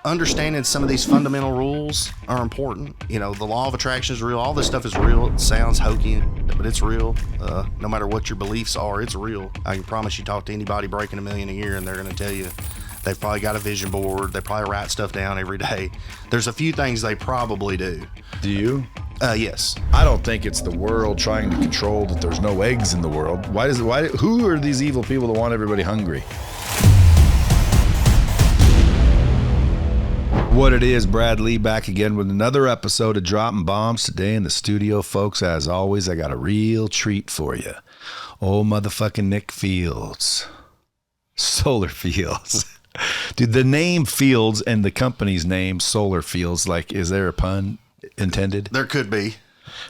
understanding some of these fundamental rules are important. You know, the law of attraction is real. All this stuff is real. It sounds hokey, but it's real. No matter what your beliefs are, it's real. I can promise you, talk to anybody breaking $1 million a year, and they're going to tell you they've probably got a vision board. They probably write stuff down every day. There's a few things they probably do. Do you? Yes. I don't think it's the world trying to control that there's no eggs in the world. Who are these evil people that want everybody hungry? What it is, Brad Lee back again with another episode of Dropping Bombs today in the studio, folks. As always, I got a real treat for you. Oh, motherfucking Nick Fields. Solar Fields. Dude, the name Fields and the company's name, Solar Fields, like, is there a pun intended? There could be.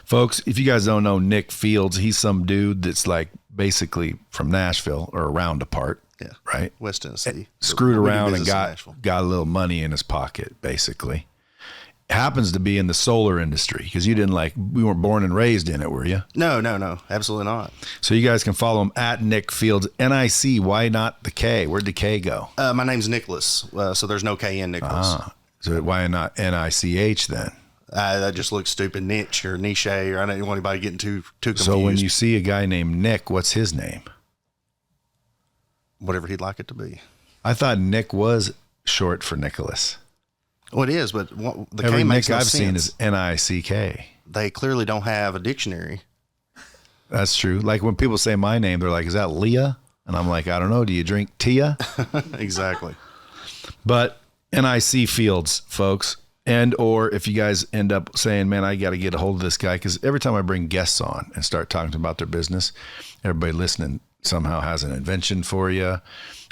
Folks, if you guys don't know Nick Fields, he's some dude that's like basically from Nashville or around apart. Yeah. Right? West Tennessee. Screwed around and got a little money in his pocket, basically. Happens to be in the solar industry because we weren't born and raised in it, were you? No. Absolutely not. So you guys can follow him at Nick Fields. NIC, why not the K? Where'd the K go? My name's Nicholas, so there's no K in Nicholas. So why not NICH then? That just looks stupid. Niche or niche, or I don't want anybody getting too confused. So when you see a guy named Nick, what's his name? Whatever he'd like it to be. I thought Nick was short for Nicholas. Well, it is, but the Every K makes Nick no I've sense. seen is NICK. They clearly don't have a dictionary. That's true. Like when people say my name, they're like, is that Leah? And I'm like, I don't know. Do you drink Tia? Exactly. But NIC Fields, folks. And or if you guys end up saying, man, I got to get a hold of this guy, because every time I bring guests on and start talking to them about their business, everybody listening somehow has an invention for you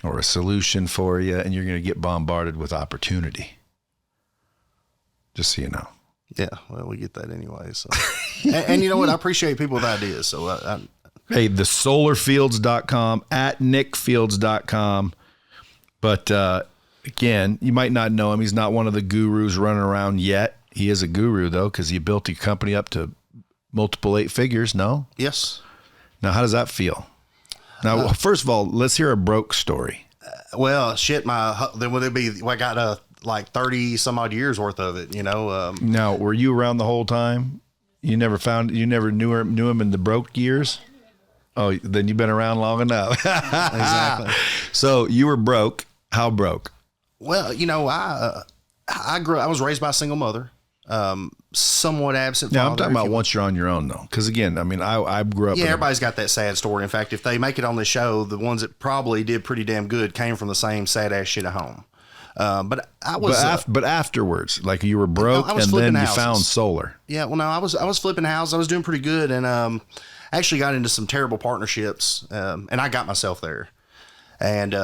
or a solution for you, and you're going to get bombarded with opportunity. Just so you know. Yeah, well, we get that anyway. So, and you know what? I appreciate people with ideas. So, hey, the solarfields.com at nickfields.com. But again, you might not know him. He's not one of the gurus running around yet. He is a guru though, because he built the company up to multiple 8 figures. No. Yes. Now, how does that feel? Now, first of all, let's hear a broke story. Well, shit, then would it be? I got like 30 some odd years worth of it, you know. Now, were you around the whole time? You never knew him in the broke years? Oh, then you've been around long enough. Exactly. So you were broke. How broke? Well, you know, I was raised by a single mother, somewhat absent father. Now, I'm talking about once you're on your own, though. Because, again, I mean, I grew up. Yeah, everybody's got that sad story. In fact, if they make it on the show, the ones that probably did pretty damn good came from the same sad-ass shit at home. But I was. But afterwards, like you were broke and then you found solar. Yeah, well, no, I was flipping houses. I was doing pretty good, and actually got into some terrible partnerships, and I got myself there. And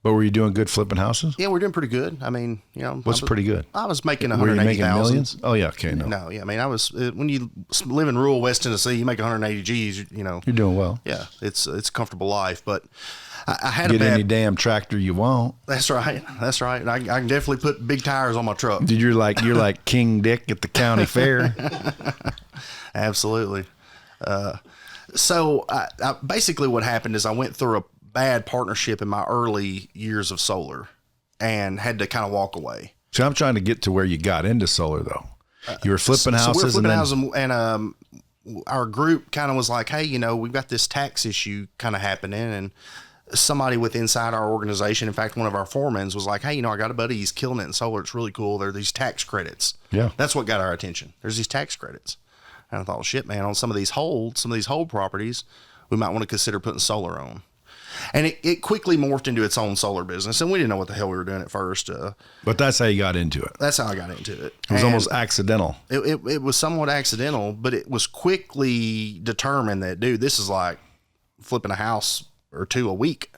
but were you doing good flipping houses? yeah, we're doing pretty good. I mean, you know, what's pretty good? I was making Were you making $180,000. millions? Oh yeah, okay, no. No, yeah, I mean, I was when you live in rural West Tennessee, you make 180 G's. You know, You're doing well. yeah, it's a comfortable life, but. I had Get a bad, any damn tractor you want. That's right. I can definitely put big tires on my truck. Dude, you're like King Dick at the county fair. Absolutely. So I basically what happened is I went through a bad partnership in my early years of solar and had to kind of walk away. So I'm trying to get to where you got into solar though. You were flipping houses. So we were flipping houses and our group kind of was like, hey, you know, we've got this tax issue kind of happening, and somebody with inside our organization, in fact, one of our foremans was like, hey, you know, I got a buddy, he's killing it in solar. It's really cool. There are these tax credits. Yeah. That's what got our attention. There's these tax credits. And I thought, well, shit, man, on some of these hold properties, we might want to consider putting solar on. And it quickly morphed into its own solar business. And we didn't know what the hell we were doing at first. But that's how you got into it. That's how I got into it. It was almost accidental. It was somewhat accidental, but it was quickly determined that, dude, this is like flipping a house or two a week.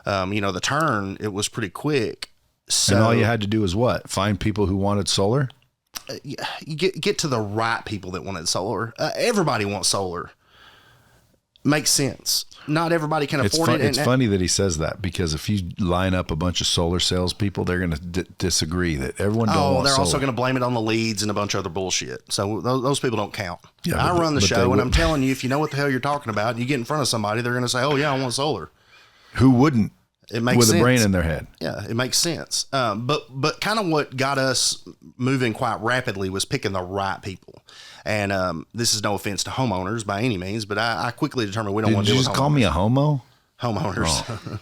You know, the turn, it was pretty quick. So, and all you had to do was what? Find people who wanted solar? You get to the right people that wanted solar. Everybody wants solar. Makes sense. Not everybody can afford it. It's funny that he says that, because if you line up a bunch of solar salespeople, they're going to disagree that everyone don't want they're solar. also going to blame it on the leads and a bunch of other bullshit. So those people don't count. Yeah, I run the show, and I'm telling you, if you know what the hell you're talking about, and you get in front of somebody, they're going to say, oh, yeah, I want solar. Who wouldn't? It makes with sense. a brain in their head. Yeah, it makes sense. But kind of what got us moving quite rapidly was picking the right people. And this is no offense to homeowners by any means, but I quickly determined we don't want to Did deal you with just call me a homo? homeowners. Oh.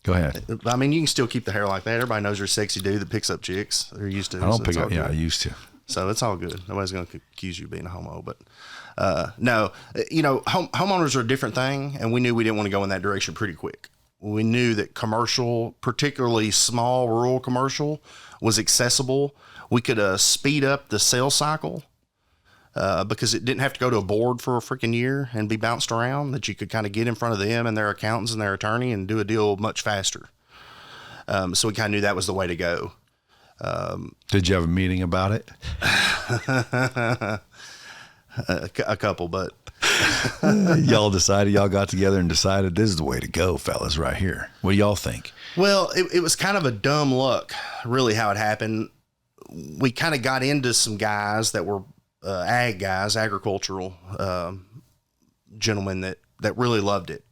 Go ahead. I mean, you can still keep the hair like that. Everybody knows you're a sexy dude that picks up chicks. They're used to. I don't so pick it's all up. Yeah, I good. used to. So it's all good. Nobody's going to accuse you of being a homo, but no, homeowners are a different thing. And we knew we didn't want to go in that direction pretty quick. We knew that commercial, particularly small rural commercial, was accessible. We could speed up the sales cycle because it didn't have to go to a board for a freaking year and be bounced around, that you could kind of get in front of them and their accountants and their attorney and do a deal much faster. So we kind of knew that was the way to go. Did you have a meeting about it? A couple, but Y'all got together and decided this is the way to go, fellas, right here. What do y'all think? well, it was kind of a dumb luck, really, how it happened. We kind of got into some guys that were ag guys, agricultural gentlemen that really loved it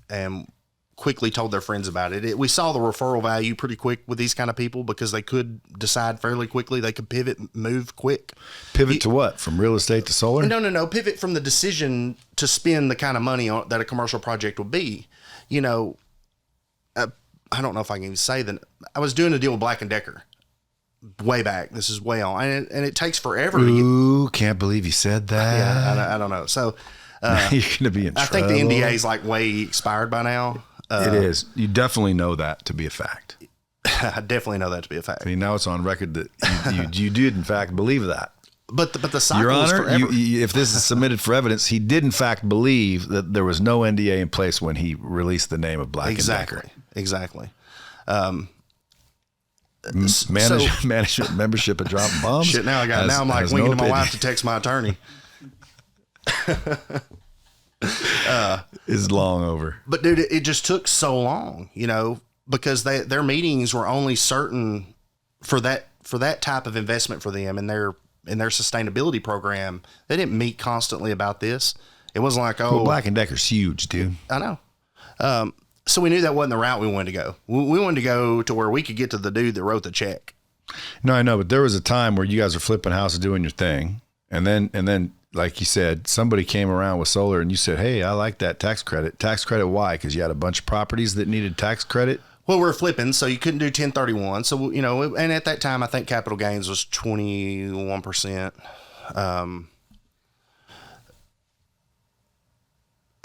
and quickly told their friends about it. We saw the referral value pretty quick with these kind of people because they could decide fairly quickly. They could pivot, move quick. Pivot to what? From real estate to solar? No. Pivot from the decision to spend the kind of money that a commercial project would be. I don't know if I can even say that. I was doing a deal with Black & Decker way back. This is way on. And it takes forever. Ooh, can't believe you said that. Yeah, I don't know. So you're going to be in trouble. I think the NDA is like way expired by now. It is. You definitely know that to be a fact. I definitely know that to be a fact. I mean, now it's on record that you did in fact believe that. But the cycle Your is Honor, forever. if this is submitted for evidence, he did in fact believe that there was no NDA in place when he released the name of Black & Decker. Exactly. Management membership at Dropping Bombs. Shit, now I'm like winging to my wife to text my attorney. Is long over. But dude, it just took so long, because their meetings were only certain for that type of investment for them in their sustainability program. They didn't meet constantly about this. It wasn't like, Black & Decker's huge, dude. I know. So we knew that wasn't the route we wanted to go. We wanted to go to where we could get to the dude that wrote the check. No, I know, but there was a time where you guys were flipping houses, doing your thing, and then like you said, somebody came around with solar, and you said, "Hey, I like that tax credit." Tax credit, why? Because you had a bunch of properties that needed tax credit. Well, we're flipping, so you couldn't do 1031. So and at that time, I think capital gains was 21%.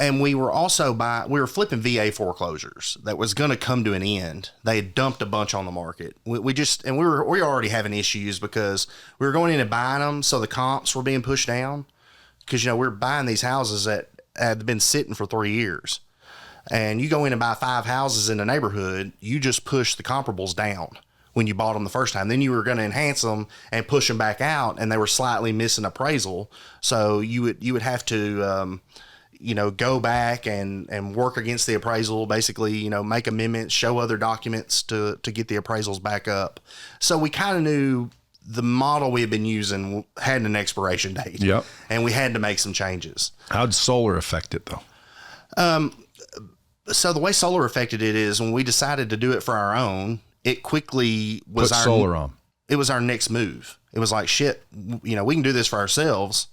And we were also we were flipping VA foreclosures that was going to come to an end. They had dumped a bunch on the market. We were already having issues because we were going in and buying them, so the comps were being pushed down. Because we were buying these houses that had been sitting for 3 years, and you go in and buy 5 houses in the neighborhood, you just push the comparables down when you bought them the first time. Then you were going to enhance them and push them back out, and they were slightly missing appraisal. So you would have to go back and work against the appraisal, basically, make amendments, show other documents to get the appraisals back up. So we kind of knew the model we had been using had an expiration date. Yep. And we had to make some changes. How'd solar affect it though? So the way solar affected it is when we decided to do it for our own, it quickly was Put solar on. It was our next move. It was like, shit, we can do this for ourselves.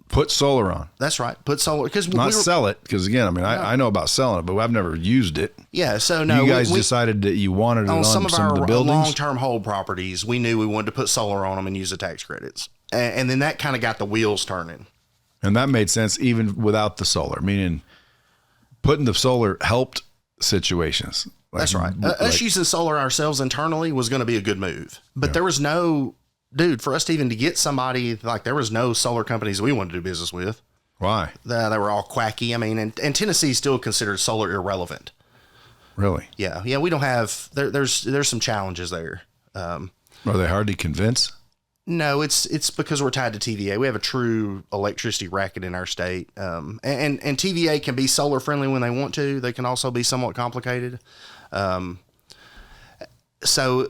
Put solar on. That's right. Put solar, because sell it. Because again, I mean, I know about selling it, but I've never used it. Yeah. So no, you guys decided that you wanted it on some of the our buildings. long-term hold properties. We knew we wanted to put solar on them and use the tax credits, and then that kind of got the wheels turning. And that made sense even without the solar. Meaning, putting the solar helped situations. That's right. Us using solar ourselves internally was going to be a good move, but there was no. Dude, for us to even to get somebody, there was no solar companies we wanted to do business with. Why? They were all quacky. I mean, and Tennessee still considered solar irrelevant. Really? Yeah. We don't have, there's some challenges there. Are they hard to convince? No, it's because we're tied to TVA. We have a true electricity racket in our state. And TVA can be solar friendly when they want to. They can also be somewhat complicated. So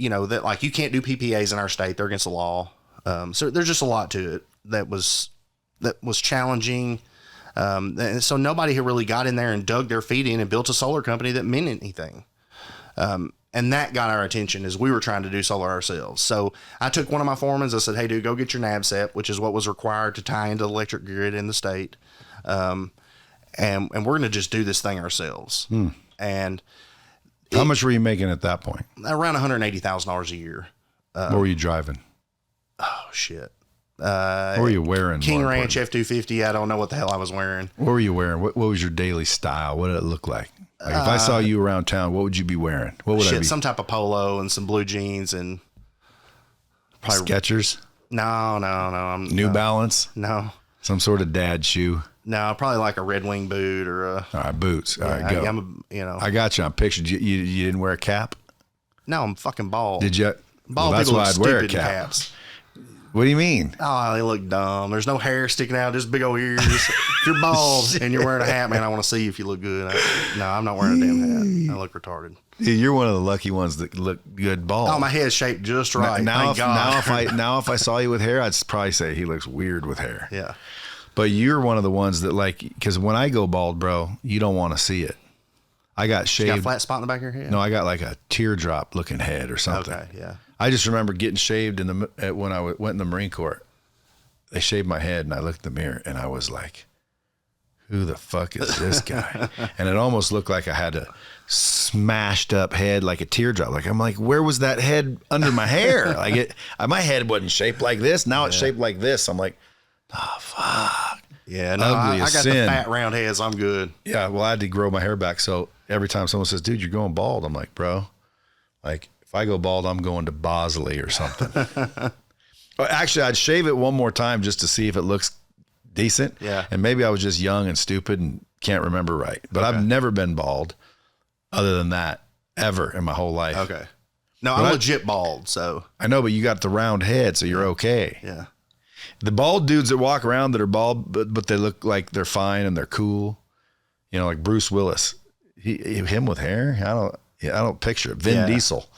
that you can't do PPAs in our state. They're against the law. So there's just a lot to it that was challenging. And so nobody had really got in there and dug their feet in and built a solar company that meant anything. And that got our attention as we were trying to do solar ourselves. So I took one of my foremans. I said, hey, dude, go get your NABCEP, which is what was required to tie into the electric grid in the state. And we're going to just do this thing ourselves. And how much were you making at that point? Around $180,000 a year. What were you driving? Oh, shit. What were you wearing? King Ranch F-250. I don't know what the hell I was wearing. What were you wearing? What was your daily style? What did it look like? Like if I saw you around town, what would you be wearing? What would I be? Some type of polo and some blue jeans and probably Skechers? No. New Balance? No. Some sort of dad shoe? No, probably like a Red Wing boot or a... All right, boots. All right, go. I got you on picture. You didn't wear a cap? No, I'm fucking bald. Did you? Bald that's people why look I'd wear a stupid in cap. caps. What do you mean? Oh, they look dumb. There's no hair sticking out, just big old ears. If you're bald and you're wearing a hat, man, I want to see if you look good. No, I'm not wearing a damn hat. I look retarded. You're one of the lucky ones that look good bald. Oh, my head's shaped just right. Now if I saw you with hair, I'd probably say he looks weird with hair. Yeah. But you're one of the ones that because when I go bald, bro, you don't want to see it. I got shaved. You got a flat spot in the back of your head? No, I got like a teardrop looking head or something. Okay, yeah. I just remember getting shaved when I went in the Marine Corps. They shaved my head and I looked in the mirror and I was like, who the fuck is this guy? And it almost looked like I had a smashed up head, like a teardrop. Like, I'm like, where was that head under my hair? Like my head wasn't shaped like this. Now it's shaped like this. I'm like, oh, fuck. Yeah, no, I got the fat round heads. I'm good. Yeah, well, I had to grow my hair back. So every time someone says, dude, you're going bald, I'm like, bro, like if I go bald, I'm going to Bosley or something. Actually, I'd shave it one more time just to see if it looks decent. Yeah. And maybe I was just young and stupid and can't remember right. But I've never been bald other than that ever in my whole life. Okay. No, I'm legit bald, so. I know, but you got the round head, so you're okay. Yeah. The bald dudes that walk around that are bald, but they look like they're fine and they're cool. You know, like Bruce Willis. Him with hair? I don't picture it. Vin Diesel.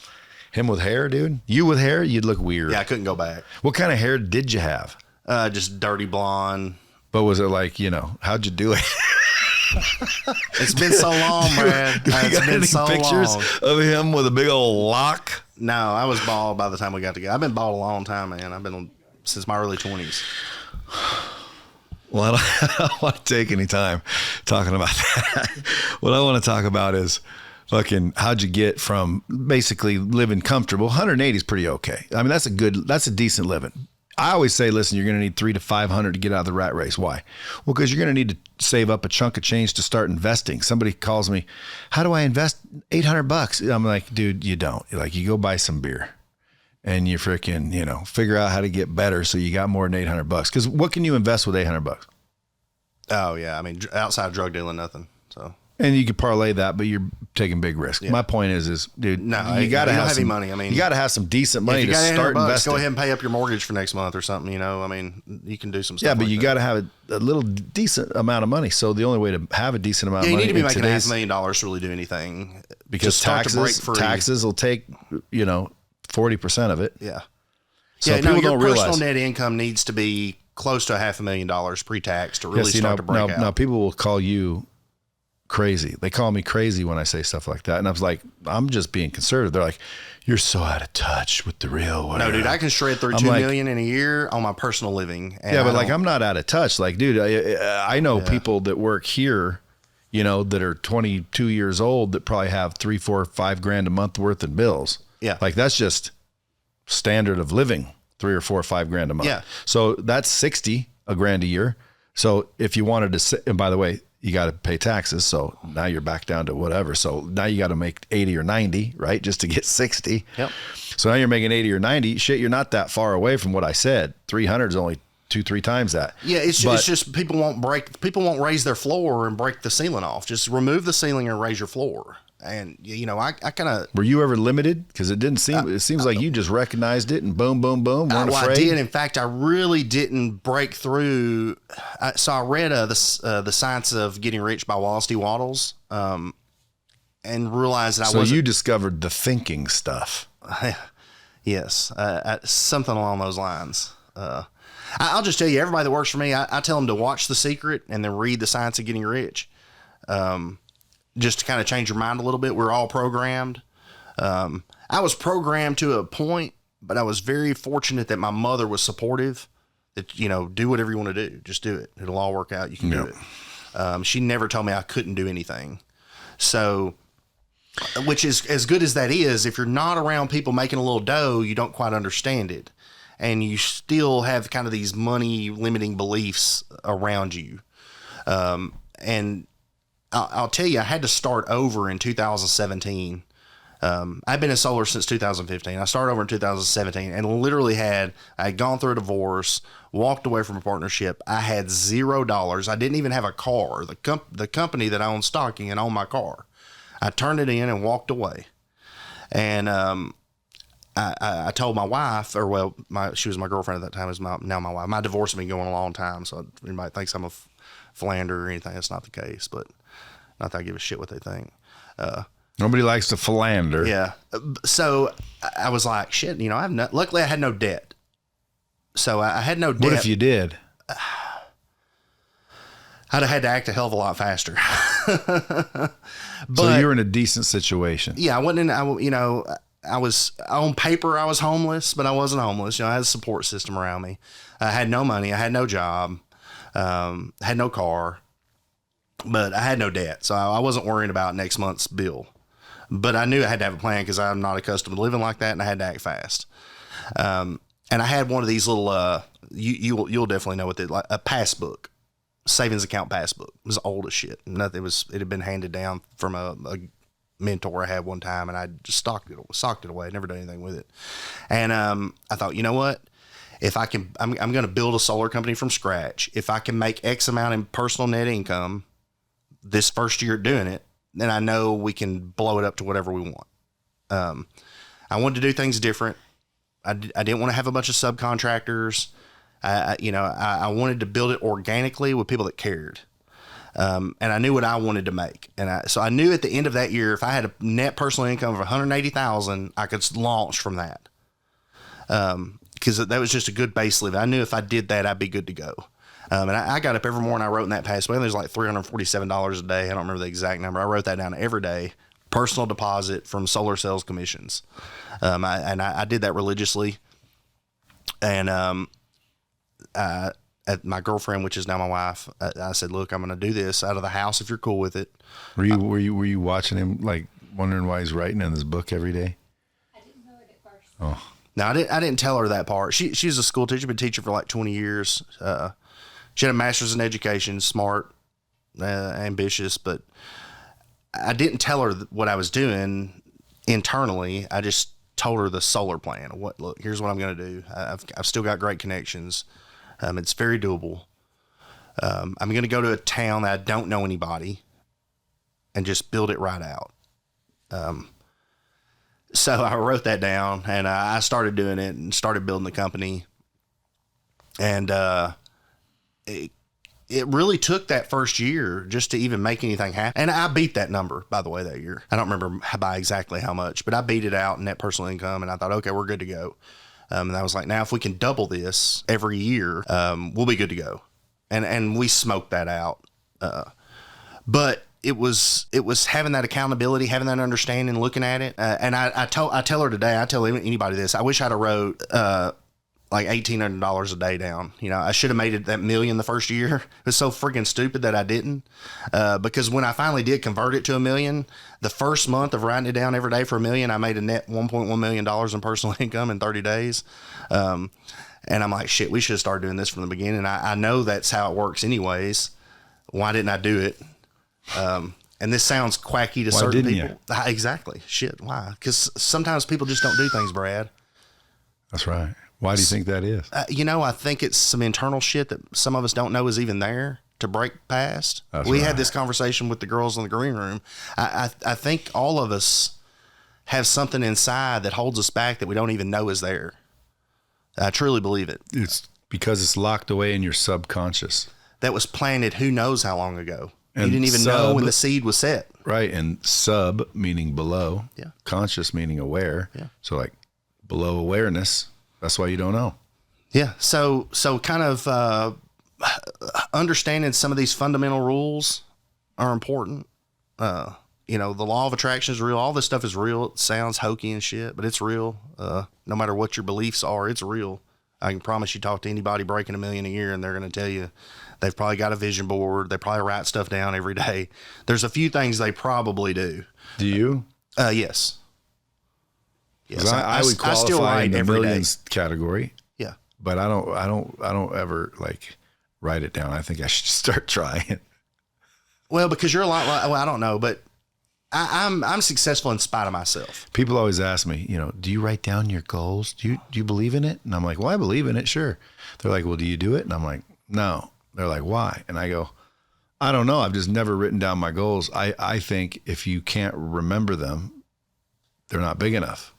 Him with hair, dude. You with hair, you'd look weird. Yeah, I couldn't go back. What kind of hair did you have? Just dirty blonde. But was it like, how'd you do it? It's been so long, Brad. It's been so pictures of him with a big old lock? No, I was bald by the time we got together. I've been bald a long time, man. I've been since my early 20s. Well, I don't want to take any time talking about that. What I want to talk about is fucking how'd you get from basically living comfortable. 180 is pretty okay. I mean, that's a decent living. I always say, listen, you're going to need 300 to 500 to get out of the rat race. Why? Well, because you're going to need to save up a chunk of change to start investing. Somebody calls me, how do I invest $800? I'm like, dude, you don't. Like, you go buy some beer and you freaking, figure out how to get better so you got more than $800. Because what can you invest with $800? Oh yeah, I mean, outside drug dealing, nothing. So. And you could parlay that, but you're taking big risks. Yeah. My point is, dude, you got to have heavy some money. I mean, you got to have some decent money to start investing. Go ahead and pay up your mortgage for next month or something. I mean, you can do some stuff. Yeah, but you got to have a little decent amount of money. So the only way to have a decent amount of money, you need to be making $500,000 to really do anything. Because taxes will take 40% of it. Yeah. So people don't realize your personal net income needs to be close to $500,000 pre-tax to really start to break out. Now people will call you crazy. They call me crazy when I say stuff like that. And I was like, I'm just being conservative. They're like, you're so out of touch with the real world. No, dude, I can shred through $2 million in a year on my personal living. Yeah, but I'm not out of touch. Like, dude, I know people that work here, that are 22 years old that probably have $3, $4, $5 grand a month worth in bills. Yeah. Like that's just standard of living, $3 or $4 or $5 grand a month. Yeah. So that's 60 grand a year. So if you wanted to, and by the way, you got to pay taxes. So now you're back down to whatever. So now you got to make 80 or 90, right? Just to get 60. Yep. So now you're making 80 or 90. Shit, you're not that far away from what I said. 300 is only 2-3 times that. Yeah. It's just people won't raise their floor and break the ceiling off. Just remove the ceiling and raise your floor. And I kind of. Were you ever limited? Because it seems like you just recognized it and boom, boom, boom. Weren't afraid. I did. In fact, I really didn't break through. So I read the Science of Getting Rich by Wallace D. Wattles, and realized that So you discovered the thinking stuff. Yes, something along those lines. I'll just tell you, everybody that works for me, I tell them to watch The Secret and then read The Science of Getting Rich. Just to kind of change your mind a little bit. We're all programmed. I was programmed to a point, but I was very fortunate that my mother was supportive. That, you know, do whatever you want to do. Just do it. It'll all work out. You can do it. She never told me I couldn't do anything. So, which is as good as that is, if you're not around people making a little dough, you don't quite understand it. And you still have kind of these money limiting beliefs around you. And I'll tell you, I had to start over in 2017. I've been in solar since 2015. I started over in 2017 and literally I had gone through a divorce, walked away from a partnership. I had $0. I didn't even have a car. The company that I owned stock in owned my car. I turned it in and walked away. And I told my wife, or well, she was my girlfriend at that time, is now my wife. My divorce had been going a long time, so anybody thinks I'm a philanderer or anything. That's not the case, but not that I give a shit what they think. Nobody likes to philander. Yeah. So I was like, shit, you know, luckily I had no debt. So I had no debt. What if you did? I'd have had to act a hell of a lot faster. But, so you're in a decent situation. Yeah, I wasn't on paper, I was homeless, but I wasn't homeless. You know, I had a support system around me. I had no money. I had no job. Had no car, but I had no debt. So I wasn't worrying about next month's bill, but I knew I had to have a plan because I'm not accustomed to living like that. And I had to act fast. And I had one of these little, you'll definitely know what like a passbook. Savings account passbook. It was old as shit. It had been handed down from a mentor I had one time, and I just socked it away. Never done anything with it. And I thought, you know what? If I can, I'm going to build a solar company from scratch. If I can make X amount in personal net income this first year doing it, then I know we can blow it up to whatever we want. I wanted to do things different. I didn't want to have a bunch of subcontractors. I wanted to build it organically with people that cared. And I knew what I wanted to make. So I knew at the end of that year, if I had a net personal income of $180,000, I could launch from that. Cause that was just a good base living. I knew if I did that, I'd be good to go. And I got up every morning. I wrote in that passbook. There's like $347 a day. I don't remember the exact number. I wrote that down every day. Personal deposit from solar sales commissions. I did that religiously. And, at my girlfriend, which is now my wife, I said, look, I'm going to do this out of the house if you're cool with it. Were you watching him, like wondering why he's writing in his book every day? I didn't know it at first. Oh, no, I didn't tell her that part. She's a school teacher, been teaching for like 20 years. She had a master's in education, smart, ambitious, but I didn't tell her what I was doing internally. I just told her the solar plan. Look, here's what I'm going to do. I've still got great connections. It's very doable. I'm going to go to a town that I don't know anybody and just build it right out. So I wrote that down and I started doing it and started building the company. And it really took that first year just to even make anything happen. And I beat that number, by the way, that year. I don't remember by exactly how much, but I beat it out in net personal income. And I thought, okay, we're good to go. And I was like, now if we can double this every year, we'll be good to go. And we smoked that out. But it was having that accountability, having that understanding, looking at it. And I tell her today, I tell anybody this, I wish I'd have wrote, like $1,800 a day down. You know, I should have made it that million the first year. It was so freaking stupid that I didn't. Because when I finally did convert it to $1 million, the first month of writing it down every day for $1 million, I made a net $1.1 million in personal income in 30 days. And I'm like, shit, we should have started doing this from the beginning. I know that's how it works anyways. Why didn't I do it? And this sounds quacky to certain people. Exactly. Shit. Why? Because sometimes people just don't do things, Brad. That's right. Why do you think that is? I think it's some internal shit that some of us don't know is even there to break past. We had this conversation with the girls in the green room. I think all of us have something inside that holds us back that we don't even know is there. I truly believe it. It's because it's locked away in your subconscious. That was planted who knows how long ago. And you didn't even know when the seed was set. Right. And sub meaning below. Yeah. Conscious meaning aware. Yeah. So like below awareness. That's why you don't know. Yeah. So kind of understanding some of these fundamental rules are important. You know, the law of attraction is real. All this stuff is real. It sounds hokey and shit, but it's real. No matter what your beliefs are, it's real. I can promise you, talk to anybody breaking $1 million a year and they're going to tell you they've probably got a vision board. They probably write stuff down every day. There's a few things they probably do. Do you? Yes. Yes. I would qualify still write in the every millions category. Yeah. But I don't ever like write it down. I think I should start trying. Well, because you're a lot like, well, I don't know, but I'm successful in spite of myself. People always ask me, you know, do you write down your goals? Do you believe in it? And I'm like, well, I believe in it. Sure. They're like, well, do you do it? And I'm like, no. They're like, why? And I go, I don't know. I've just never written down my goals. I think if you can't remember them, they're not big enough.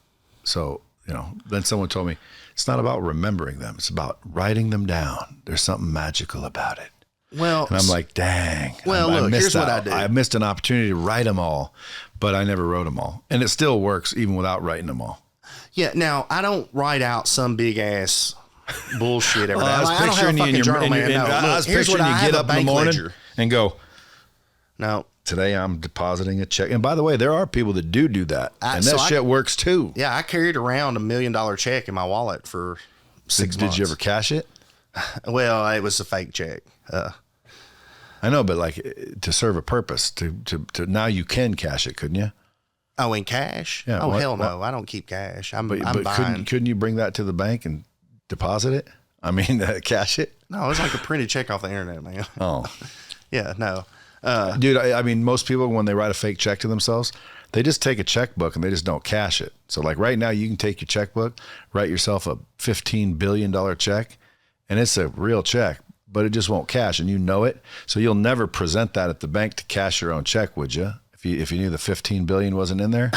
So, you know, then someone told me it's not about remembering them. It's about writing them down. There's something magical about it. Well, and I'm like, dang. Well, I look, missed here's what I do. I missed an opportunity to write them all, but I never wrote them all. And it still works even without writing them all. Yeah. Now, I don't write out some big ass bullshit every day. I was Like, I don't have a picturing you fucking in journal, man. No, I was look, here's what picturing I you have, get a up in the bank morning ledger. and go, No. today I'm depositing a check. And by the way, there are people that do that. And that so shit works too. Yeah, I carried around $1 million check in my wallet for 6 months. Did you ever cash it? Well, it was a fake check. I know, but like to serve a purpose, to now you can cash it, couldn't you? Oh, in cash? Yeah, Oh, what- hell no. I don't keep cash. I'm But buying. couldn't you bring that to the bank and deposit it? I mean, cash it? No, it's like a printed check off the internet, man. Oh, Yeah, no. dude, I mean, most people, when they write a fake check to themselves, they just take a checkbook and they just don't cash it. So like right now you can take your checkbook, write yourself a $15 billion check, and it's a real check, but it just won't cash, and you know it. So you'll never present that at the bank to cash your own check, would you? If you knew the 15 billion wasn't in there?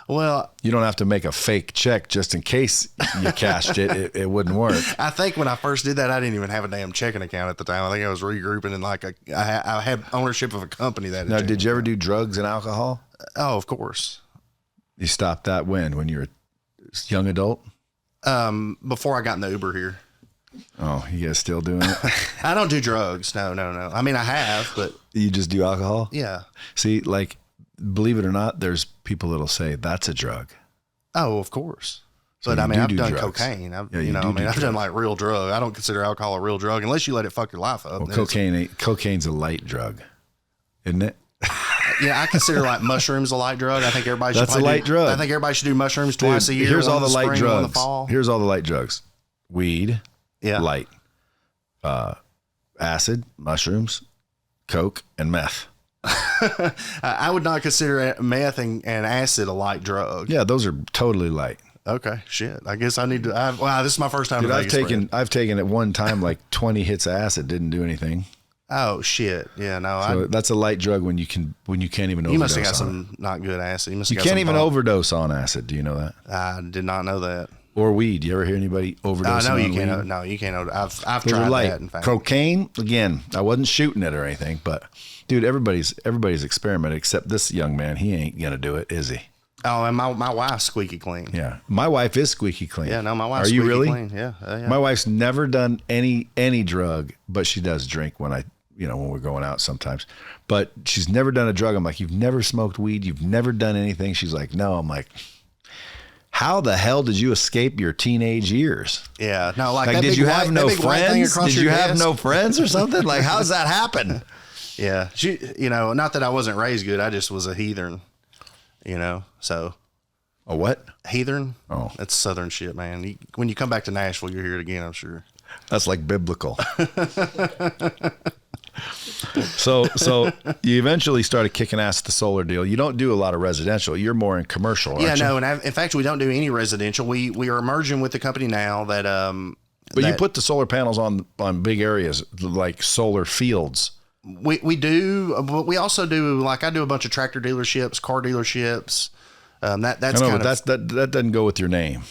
Well, You don't have to make a fake check just in case you cashed it. It wouldn't work. I think when I first did that, I didn't even have a damn checking account at the time. I think I was regrouping in like I had ownership of a company that. Now, did you ever do drugs and alcohol? Oh, of course. You stopped that when you were a young adult? Before I got in the Uber here. Oh, you guys still doing it? I don't do drugs. No. I mean, I have, but You just do alcohol? yeah. See, like, believe it or not, there's people that'll say that's a drug. Oh, of course. So But I you mean, I've do done drugs. cocaine. Yeah, you do do I've done drugs. like real drug. I don't consider alcohol a real drug unless you let it fuck your life up. Well, Then it's- cocaine's a light drug, isn't it? Yeah, I consider like mushrooms a light drug. I think everybody should. That's a probably light drug. I think everybody should do mushrooms twice a year. Here's one all in the light spring, one in the drugs. fall. Here's all the light drugs: weed, Yeah. light, acid, mushrooms, coke, and meth. I would not consider meth and acid a light drug. Yeah, those are totally light. Okay, shit. I guess I need to. Wow, this is my first time. Dude, to I've Vegas, Brad. taken at one time like 20 hits of acid, didn't do anything. Oh shit. Yeah, no. So that's a light drug when you can't even overdose. You must have got on some not good acid. You must. it. Have You got can't some even bump. overdose on acid. Do you know that? I did not know that. Or weed. You ever hear anybody overdose? No, you on can't. weed? No, you can't. I've Those are tried light. that. In fact, Cocaine, again, I wasn't shooting it or anything, but dude, everybody's experimented except this young man. He ain't gonna do it, is he? Oh, and my wife's squeaky clean. Yeah, my wife is squeaky clean. Yeah, no, my wife's Are you squeaky really? clean. Yeah, yeah. My wife's never done any drug, but she does drink when when we're going out sometimes. But she's never done a drug. I'm like, you've never smoked weed, you've never done anything. She's like, no. I'm like, how the hell did you escape your teenage years? Yeah, no, like, Like, that did big you white- have that no big white thing friends? across Did your you have desk? no friends or something? Like, how's that happen? Yeah, not that I wasn't raised good. I just was a heathen, so A what? heathen. Oh. That's Southern shit, man. When you come back to Nashville, you'll hear it again, I'm sure. That's like biblical. So you eventually started kicking ass at the solar deal. You don't do a lot of residential. You're more in commercial, aren't Yeah, you? no, and in fact, we don't do any residential. We are merging with the company now that. But you that put the solar panels on big areas like solar fields. we do, but we also do like I do a bunch of tractor dealerships, car dealerships. That's I know, kind but that doesn't go with your name.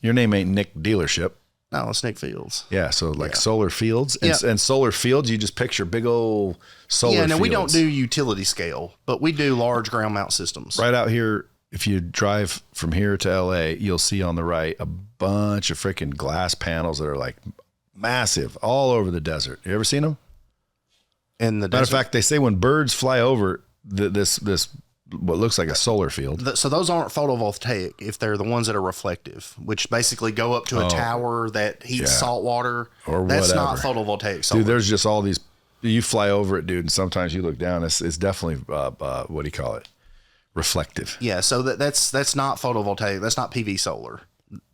Your name ain't Nick Dealership. no, it's Nick Fields. Yeah, so like solar fields and, Yeah. and solar fields, you just picture big old solar Yeah, no, fields. we don't do utility scale, but we do large ground mount systems. Right out here if you drive from here to LA, you'll see on the right a bunch of freaking glass panels that are like massive all over the desert. You ever seen them? In the Matter of desert? fact, they say when birds fly over this what looks like a solar field. So those aren't photovoltaic if they're the ones that are reflective, which basically go up to a tower that heats salt water. Or That's whatever. not photovoltaic solar. Dude, there's just all these. You fly over it, dude, and sometimes you look down. It's definitely what do you call it? Reflective. Yeah, so that's not photovoltaic. That's not PV solar.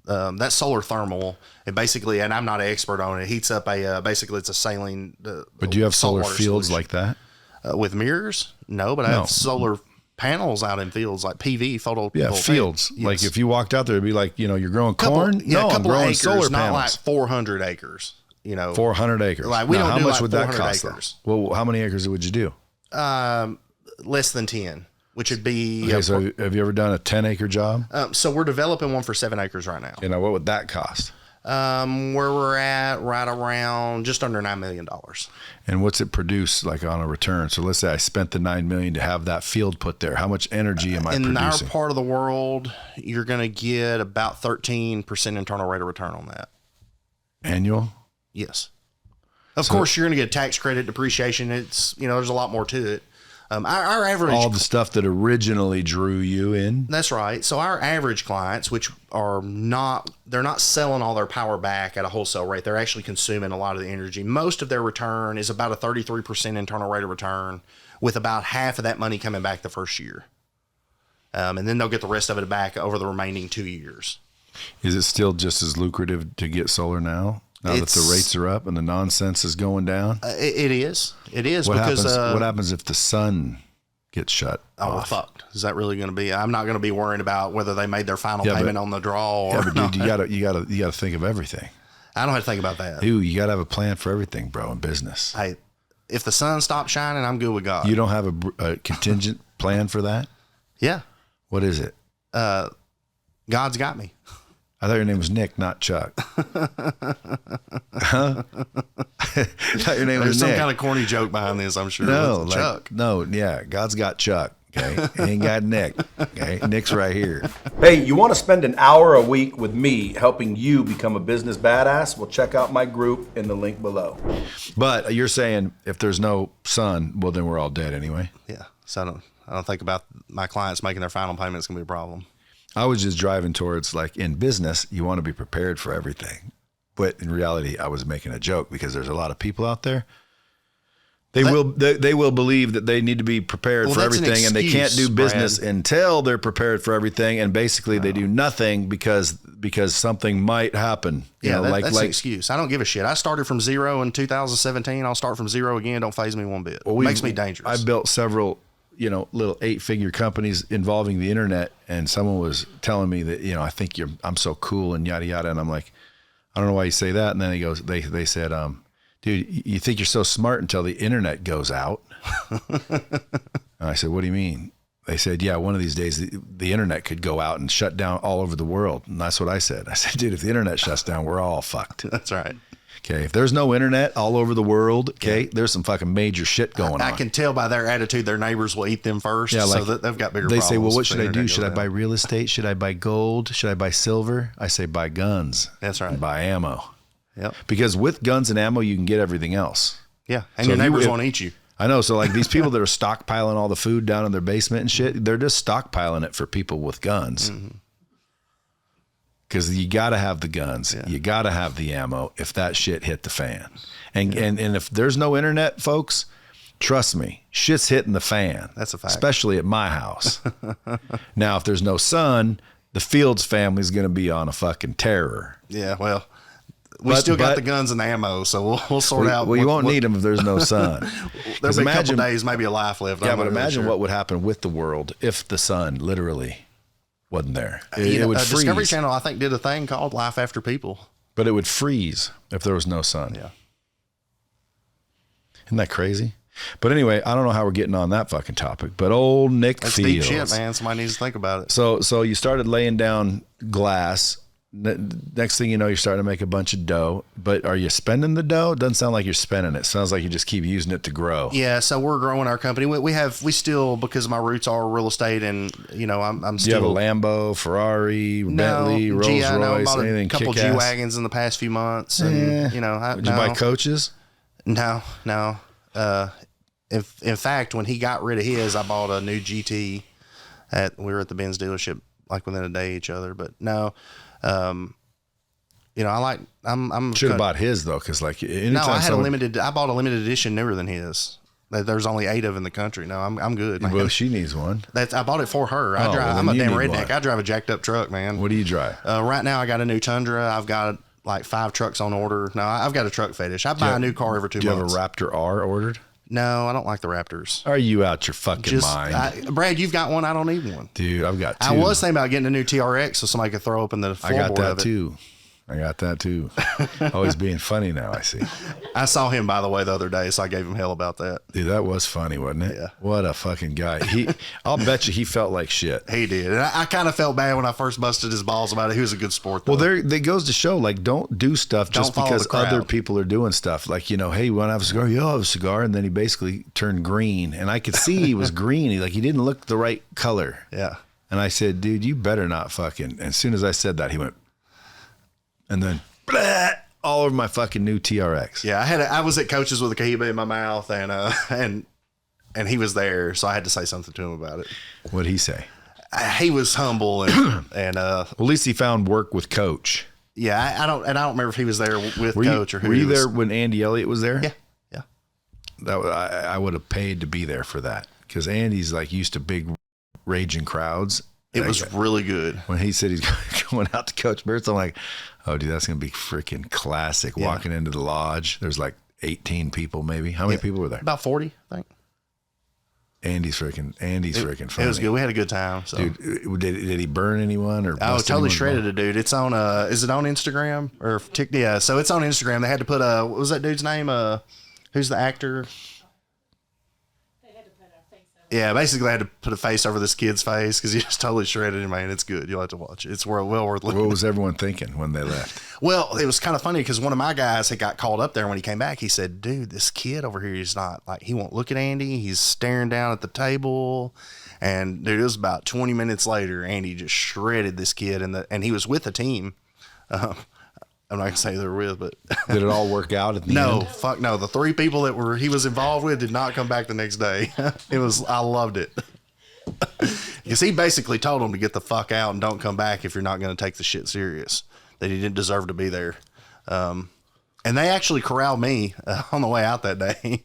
That's solar thermal. It basically, and I'm not an expert on it, heats up basically it's a saline. But do you have solar saltwater fields solution. like that? With mirrors? No, but I have solar panels out in fields like PV photo. Yeah, fields. Yes. Like if you walked out there, it'd be like, you're growing corn. Yeah, No, a I'm couple of growing acres, solar not panels. like 400 acres. 400 acres. Like we Now, don't how do much like would that 400 cost? acres. Well, how many acres would you do? Less than 10, which would be. Okay, so have you ever done a 10-acre job? So we're developing one for 7 acres right now. What would that cost? Where we're at right around just under $9 million. And what's it produce like on a return? So let's say I spent the $9 million to have that field put there. How much energy am I In our producing? part of the world, you're going to get about 13% internal rate of return on that. Annual? Yes. Of course, you're going to get tax credit, depreciation. It's, there's a lot more to it. Our average. All the stuff that originally drew you in. That's right. So our average clients, which are they're not selling all their power back at a wholesale rate. They're actually consuming a lot of the energy. Most of their return is about a 33% internal rate of return, with about half of that money coming back the first year. And then they'll get the rest of it back over the remaining 2 years. Is it still just as lucrative to get solar now? Now that the rates are up and the nonsense is going down? It is. It is. What because happens? What happens if the sun gets shut we're off? fucked. Is that really going to be? I'm not going to be worrying about whether they made their final payment on the draw or Yeah, but not. dude, you gotta think of everything. I don't have to think about that. Dude, you gotta have a plan for everything, bro, in business. Hey, if the sun stops shining, I'm good with God. You don't have a contingent plan for that? Yeah. What is it? God's got me. I thought your name was Nick, not Chuck. Huh? I thought your name There's was some Nick. kind of corny joke behind this, I'm sure. No, Chuck. God's got Chuck. Okay, he ain't got Nick. Okay, Nick's right here. Hey, you want to spend an hour a week with me helping you become a business badass? Well, check out my group in the link below. But you're saying if there's no sun, well, then we're all dead anyway. Yeah. So I don't think about my clients making their final payment is going to be a problem. I was just driving towards, like, in business, you want to be prepared for everything. But in reality, I was making a joke because there's a lot of people out there. They will believe that they need to be prepared for that's an everything, and they can't excuse, do business Brad. until they're prepared for everything. And basically, they do nothing because something might happen. That's an excuse. I don't give a shit. I started from zero in 2017. I'll start from zero again. Don't phase me one bit. Makes me dangerous. I built several, little 8-figure companies involving the internet, and someone was telling me that, I think I'm so cool and yada yada, and I'm like, I don't know why you say that. And then they said, dude, you think you're so smart until the internet goes out. And I said, what do you mean? They said, yeah, one of these days the internet could go out and shut down all over the world. And that's what I said. I said, dude, if the internet shuts down, we're all fucked. That's right. Okay, if there's no internet all over the world, okay, there's some fucking major shit going on. I can tell by their attitude their neighbors will eat them first. Yeah, so that they've got bigger They problems. say, well, what if should the I do? internet Should I goes buy out. real estate? Should I buy gold? Should I buy silver? I say buy guns. That's right. And buy ammo. Yep. Because with guns and ammo, you can get everything else. Yeah. And So your if you- neighbors if- won't eat you. I know. So like these people that are stockpiling all the food down in their basement and shit, they're just stockpiling it for people with guns. Because you got to have the guns. Yeah. You got to have the ammo if that shit hit the fan. And if there's no internet, folks, trust me, shit's hitting the fan. That's a fact. Especially at my house. Now, if there's no sun, the Fields family's going to be on a fucking terror. Yeah. Well, we still got the guns and the ammo, so we'll sort out. Well, you won't need them if there's no sun. There'll be a imagine- couple days, maybe a life left. Yeah, I'm but not really imagine sure. what would happen with the world if the sun literally wasn't there. You know, It would freeze. Discovery Channel, I think, did a thing called Life After People. But it would freeze if there was no sun. Yeah. Isn't that crazy? But anyway, I don't know how we're getting on that fucking topic. But old Nick That's Fields. deep shit, man. Somebody needs to think about it. So you started laying down glass. next thing you know, you're starting to make a bunch of dough. But are you spending the dough? It doesn't sound like you're spending it. Sounds like you just keep using it to grow. Yeah, so we're growing our company. We still, because my roots are real estate, and I'm Do you still. have a Lambo, Ferrari, Bentley, Rolls Royce, bought anything a couple kick-ass? G-Wagons in the past few months, and Did you buy coaches? No. In fact, when he got rid of his, I bought a new GT. We were at the Benz dealership like within a day of each other. But no, I'm Should have bought his though, because like anytime I bought a limited edition newer than his. There's only 8 of them in the country. No, I'm good, man. Well, she needs one. I bought it for her. well, I'm a you damn need redneck. one. I drive a jacked up truck, man. What do you drive? Right now, I got a new Tundra. I've got like 5 trucks on order. No, I've got a truck fetish. I buy a new car every 2 Do you months. have a Raptor R ordered? No, I don't like the Raptors. Are you out your fucking mind? Brad, you've got one. I don't need one. Dude, I've got 2. I was thinking about getting a new TRX so somebody could throw open the floorboard I got that of it. too. Always being funny now, I see. I saw him, by the way, the other day, so I gave him hell about that. Dude, that was funny, wasn't it? Yeah. What a fucking guy. I'll bet you he felt like shit. He did. And I kind of felt bad when I first busted his balls about it. He was a good sport, though. Well, there goes to show, like, don't do stuff just follow because the crowd. other people are doing stuff. Like, hey, you want to have a cigar? Yeah, I'll have a cigar. And then he basically turned green. And I could see he was green. He didn't look the right color. Yeah. And I said, dude, you better not fucking. And as soon as I said that, he went, and then all over my fucking new TRX. Yeah, I was at Coach's with a Cohiba in my mouth, and he was there, so I had to say something to him about it. What'd he say? He was humble, and Well, at least he found work with Coach. yeah, I don't remember if he was there with Coach or who. Were you he was. there when Andy Elliott was there? Yeah. I would have paid to be there for that, because Andy's like used to big raging crowds. It was really good. When he said he's going out to Coach Burt's, I'm like, oh, dude, that's going to be freaking classic. Yeah. Walking into the lodge, there's like 18 people maybe. How many people were there? About 40, I think. Andy's freaking funny. It was good. We had a good time. So. Dude, did he burn anyone or? I was bust totally anyone? shredded a dude. It's on is it on Instagram or TikTok? Yeah, so it's on Instagram. They had to put what was that dude's name? Who's the actor? They had to put our face over. Yeah, basically they had to put a face over this kid's face because he just totally shredded him, man. It's good. You'll have to watch it. It's well worth looking. What was everyone thinking when they left? Well, it was kind of funny because one of my guys had got called up there when he came back. He said, dude, this kid over here is not like, he won't look at Andy. He's staring down at the table. And dude, it was about 20 minutes later, Andy just shredded this kid and he was with the team. I'm not gonna say they were with, but Did it all work out at the no, end? fuck no. The 3 people that he was involved with did not come back the next day. I loved it. Because he basically told them to get the fuck out and don't come back if you're not going to take the shit serious. That he didn't deserve to be there. And they actually corralled me on the way out that day.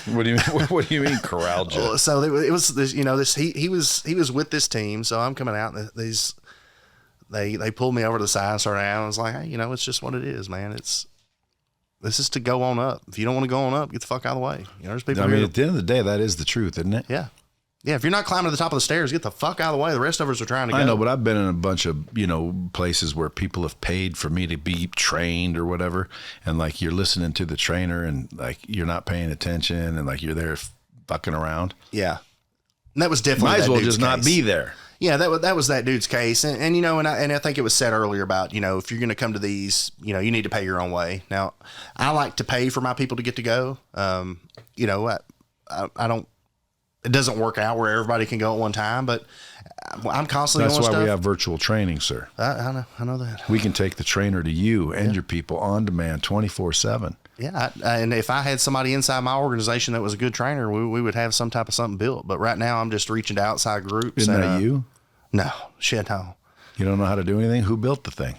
What do you mean? What do you mean corralled you? So it was this, he was with this team. So I'm coming out and they pulled me over to the side and started out. I was like, hey, it's just what it is, man. This is to go on up. If you don't want to go on up, get the fuck out of the way. There's people. I mean, at the end of the day, that is the truth, isn't it? Yeah. Yeah, if you're not climbing to the top of the stairs, get the fuck out of the way. The rest of us are trying to go. I know, but I've been in a bunch of, places where people have paid for me to be trained or whatever. And like you're listening to the trainer and like you're not paying attention and like you're there fucking around. Yeah. And that was definitely Might as that well dude's just not case. be there. Yeah, that was that dude's case. And I think it was said earlier about, if you're going to come to these, you need to pay your own way. Now, I like to pay for my people to get to go. I don't, it doesn't work out where everybody can go at one time, but I'm constantly That's doing why stuff. we have virtual training, sir. I know that. We can take the trainer to you and your people on demand 24/7. Yeah, and if I had somebody inside my organization that was a good trainer, we would have some type of something built. But right now, I'm just reaching to outside groups. Isn't and, that you? No, shit, no. You don't know how to do anything? Who built the thing?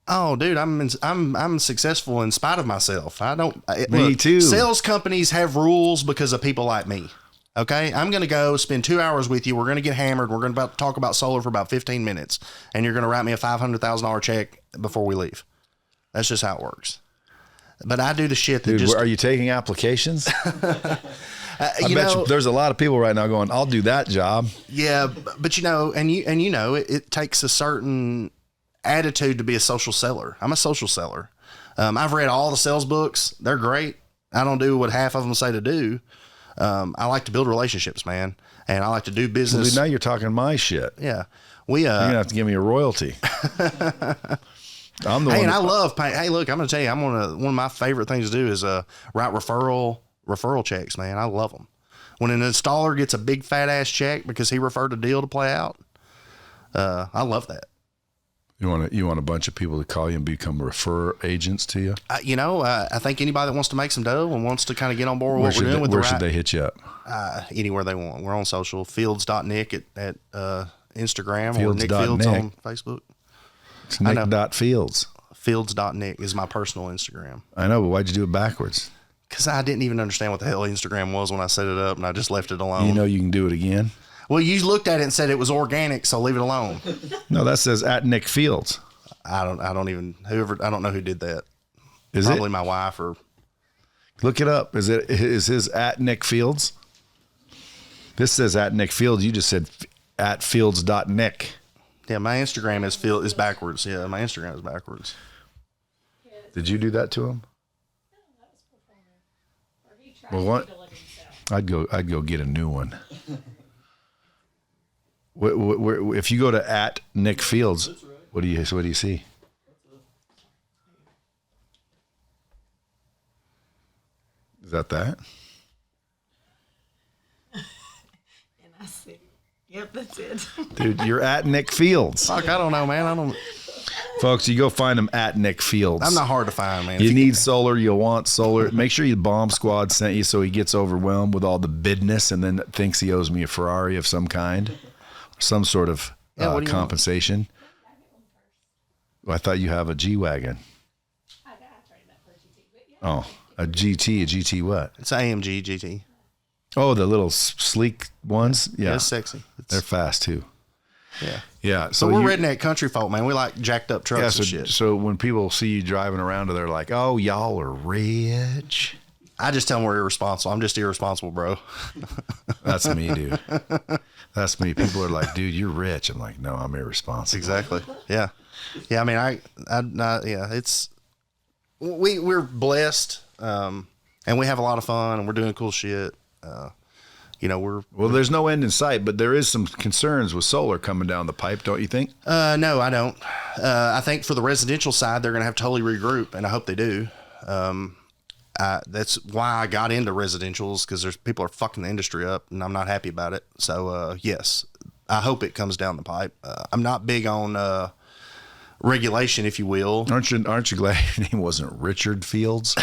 Oh, dude, I'm successful in spite of myself. Me too. Sales companies have rules because of people like me. Okay, I'm going to go spend 2 hours with you. We're going to get hammered. We're going to talk about solar for about 15 minutes, and you're going to write me a $500,000 check before we leave. That's just how it works. But I do the shit that Dude, are you taking applications? I bet you there's a lot of people right now going, I'll do that job. Yeah, but it takes a certain attitude to be a social seller. I'm a social seller. I've read all the sales books. They're great. I don't do what half of them say to do. I like to build relationships, man, and I like to do business. Well, dude, now you're talking my shit. Yeah. We You're gonna have to give me a royalty. I'm the Hey, one. and I love paying. Hey, look, I'm gonna tell you, one of my favorite things to do is write referral checks, man. I love them. When an installer gets a big fat ass check because he referred a deal to play out, I love that. You want a bunch of people to call you and become refer agents to you? I think anybody that wants to make some dough and wants to kind of get on board with what we're doing Where should they hit you up? Anywhere they want. We're on social. Fields.nick at Instagram or Fields. Nick Fields Nick. on Facebook. It's Nick.Fields. Fields.nick is my personal Instagram. I know, but why'd you do it backwards? Because I didn't even understand what the hell Instagram was when I set it up, and I just left it alone. You know you can do it again? Well, you looked at it and said it was organic, so leave it alone. No, that says at Nick Fields. I don't know who did that. Is Probably it? my wife or. Look it up. Is his at Nick Fields? This says at Nick Fields. You just said at fields.nick. Yeah, my Instagram is backwards. Yeah, my Instagram is backwards. Did you do that to him? Well, what? I'd go get a new one. If you go to at Nick Fields, what do you see? Is that? And I see. Yep, that's it. Dude, you're at Nick Fields. Fuck, I don't know, man. Folks, you go find him at Nick Fields. I'm not hard to find, man. You need solar. You want solar. Make sure your bomb squad sent you so he gets overwhelmed with all the bidness and then thinks he owes me a Ferrari of some kind, some sort of what do you compensation. Well, I thought you have a G-Wagon. I traded that for a GT, but yeah. Oh, a GT what? It's an AMG GT. Oh, the little sleek ones? Yeah. It's sexy. They're fast too. Yeah. Yeah. So we're redneck country folk, man. We like jacked up trucks and shit. So when people see you driving around, they're like, oh, y'all are rich. I just tell them we're irresponsible. I'm just irresponsible, bro. That's me, dude. That's me. People are like, dude, you're rich. I'm like, no, I'm irresponsible. Exactly. Yeah. Yeah. I mean, we're blessed. And we have a lot of fun and we're doing cool shit. Well, there's no end in sight, but there is some concerns with solar coming down the pipe, don't you think? No, I don't. I think for the residential side, they're going to have to totally regroup, and I hope they do. That's why I got into residentials, because people are fucking the industry up, and I'm not happy about it. So, yes, I hope it comes down the pipe. I'm not big on regulation, if you will. Aren't you glad your name wasn't Richard Fields?